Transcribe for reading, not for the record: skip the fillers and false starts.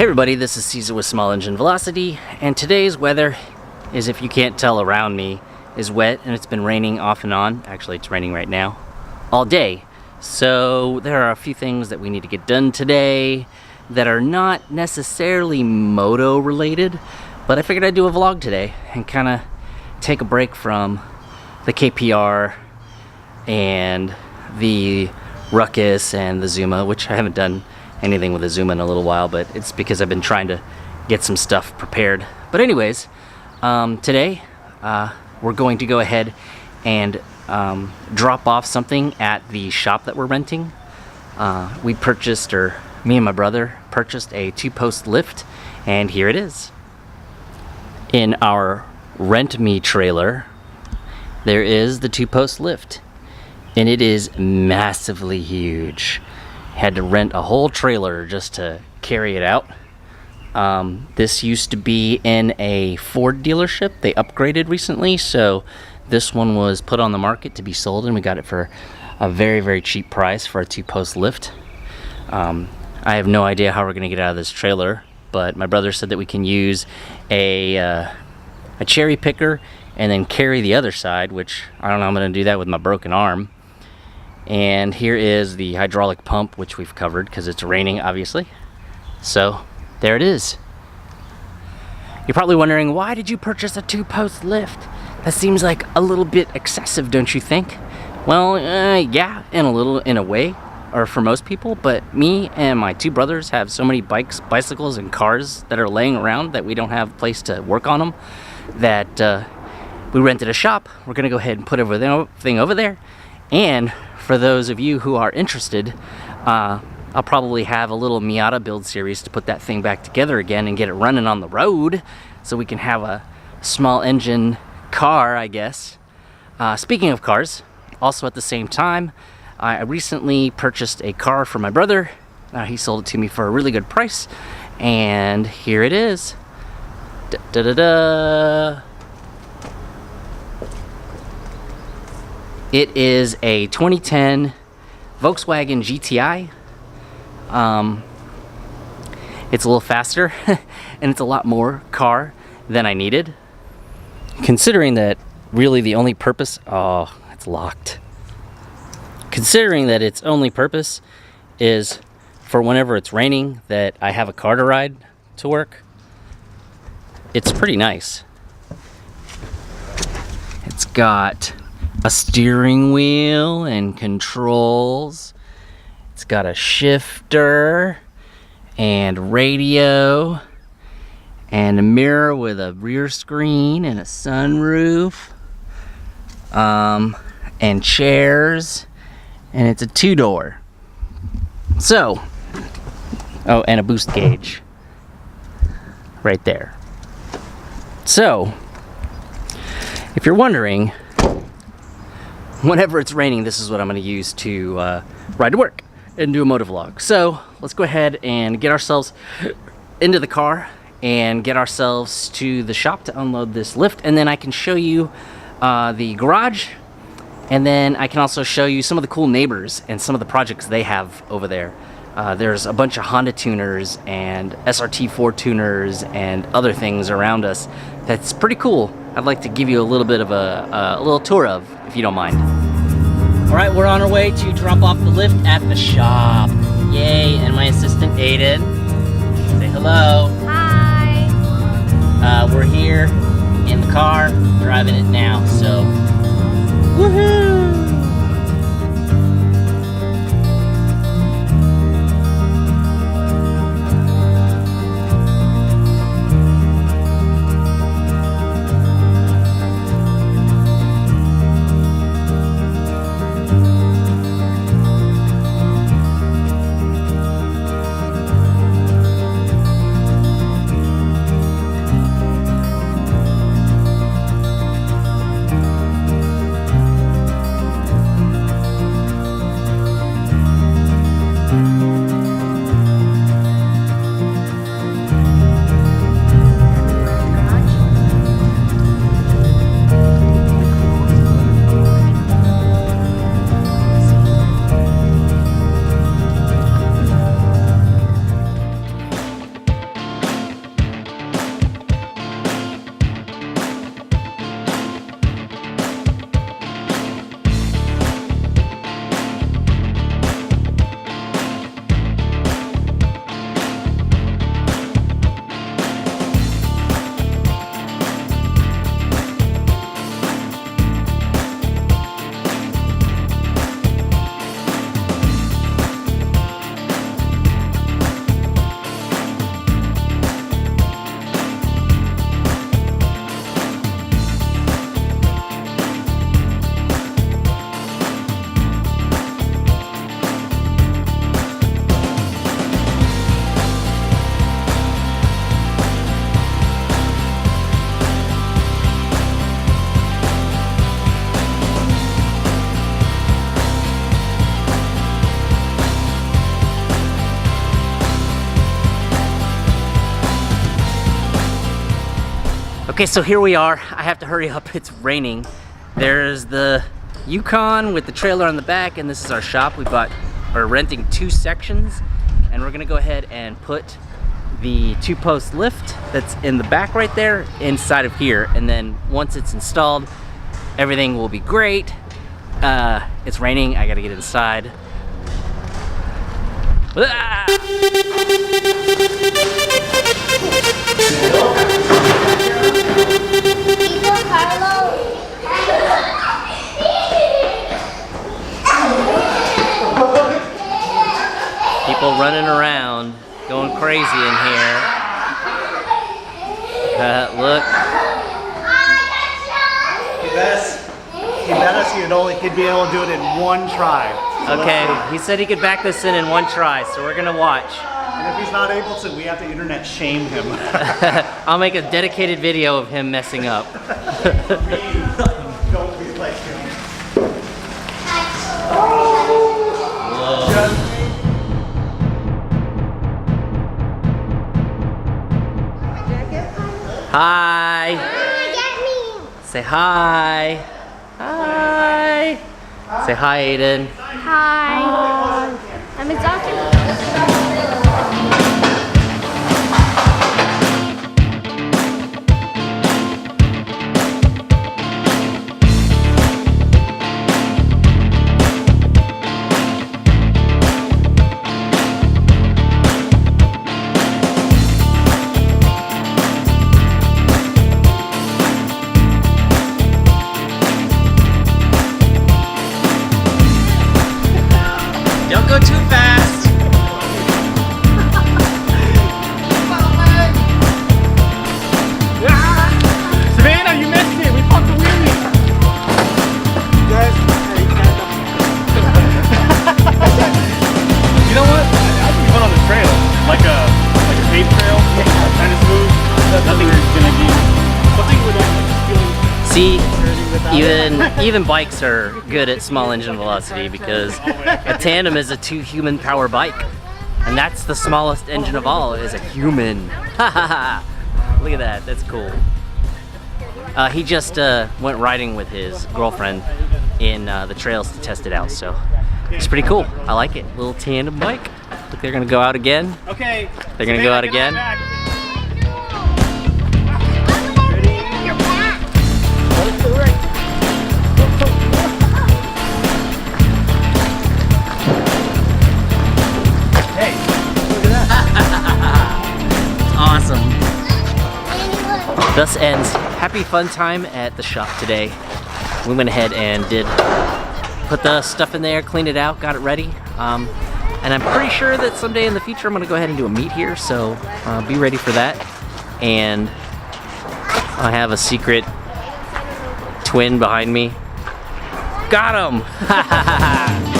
everybody, this is Caesar with Small Engine Velocity, and today's weather is, if you can't tell around me, is wet, and it's been raining off and on. Actually, it's raining right now, all day. So there are a few things that we need to get done today that are not necessarily moto related, but I figured I'd do a vlog today and kind of take a break from the KPR and the Ruckus and the Zuma, which I haven't done anything with the Zuma in a little while, but it's because I've been trying to get some stuff prepared. But anyways, today we're going to go ahead and drop off something at the shop that we're renting. Me and my brother purchased a 2-post lift, and here it is. In our Rent Me trailer, there is the 2-post lift, and it is massively huge. Had to rent a whole trailer just to carry it out. This used to be in a Ford dealership. They upgraded recently, so this one was put on the market to be sold, and we got it for a very, very cheap price for a 2-post lift. I have no idea how we're gonna get out of this trailer, but my brother said that we can use a cherry picker and then carry the other side, which I don't know, I'm gonna do that with my broken arm. And here is the hydraulic pump, which we've covered because it's raining, obviously. So there it is. You're probably wondering, why did you purchase a 2-post lift? That seems like a little bit excessive, don't you think? Well, yeah, in a way, or for most people, but me and my 2 brothers have so many bikes, bicycles, and cars that are laying around that we don't have a place to work on them, that we rented a shop. We're gonna go ahead and put everything over there. And for those of you who are interested, I'll probably have a little Miata build series to put that thing back together again and get it running on the road, so we can have a small engine car, I guess. Speaking of cars, also at the same time, I recently purchased a car for my brother. He sold it to me for a really good price, and here it is. Da-da-da-da. It is a 2010 Volkswagen GTI. It's a little faster and it's a lot more car than I needed. Considering that really the only purpose, oh, it's locked. Considering that its only purpose is for whenever it's raining that I have a car to ride to work, it's pretty nice. It's got a steering wheel and controls. It's got a shifter and radio and a mirror with a rear screen and a sunroof, and chairs, and it's a 2-door. So, oh, and a boost gauge right there. So, if you're wondering, whenever it's raining, this is what I'm going to use to ride to work and do a motovlog. So let's go ahead and get ourselves into the car and get ourselves to the shop to unload this lift, and then I can show you the garage, and then I can also show you some of the cool neighbors and some of the projects they have over there. There's a bunch of Honda tuners and SRT4 tuners and other things around us that's pretty cool. I'd like to give you a little bit of a little tour of, if you don't mind. All right, we're on our way to drop off the lift at the shop. Yay, and my assistant Aiden. Say hello. Hi. We're here in the car, driving it now, so woohoo! Okay, so here we are. I have to hurry up, it's raining. There's the Yukon with the trailer on the back, and this is our shop. We're renting 2 sections, and we're gonna go ahead and put the 2-post lift that's in the back right there inside of here, and then once it's installed, everything will be great. It's raining, I gotta get inside. Ah! People running around, going crazy in here. Look. He bet us he'd be able to do it in 1 try. So okay, he said he could back this in 1 try, so we're gonna watch. And if he's not able to, we have to internet shame him. I'll make a dedicated video of him messing up. Don't be like him. Hi. Get me. Say hi. Hi. Say hi, Aiden. Hi. I'm exhausted. Don't go too fast. Savannah, you missed it. We popped the wheelie. Guys, You know what? I think we went on the trail, like a paved trail, kind of smooth. Nothing gonna be something with like feeling. See, even bikes are good at small engine velocity because a tandem is a 2-human power bike, and that's the smallest engine of all. Is a human. Look at that. That's cool. He just went riding with his girlfriend in the trails to test it out, so it's pretty cool. I like it. Little tandem bike. Look, they're gonna go out again. Okay. They're gonna go out again. Awesome. Thus ends happy fun time at the shop today. We went ahead and put the stuff in there, cleaned it out, got it ready. And I'm pretty sure that someday in the future I'm gonna go ahead and do a meet here, so be ready for that. And I have a secret twin behind me. Got him!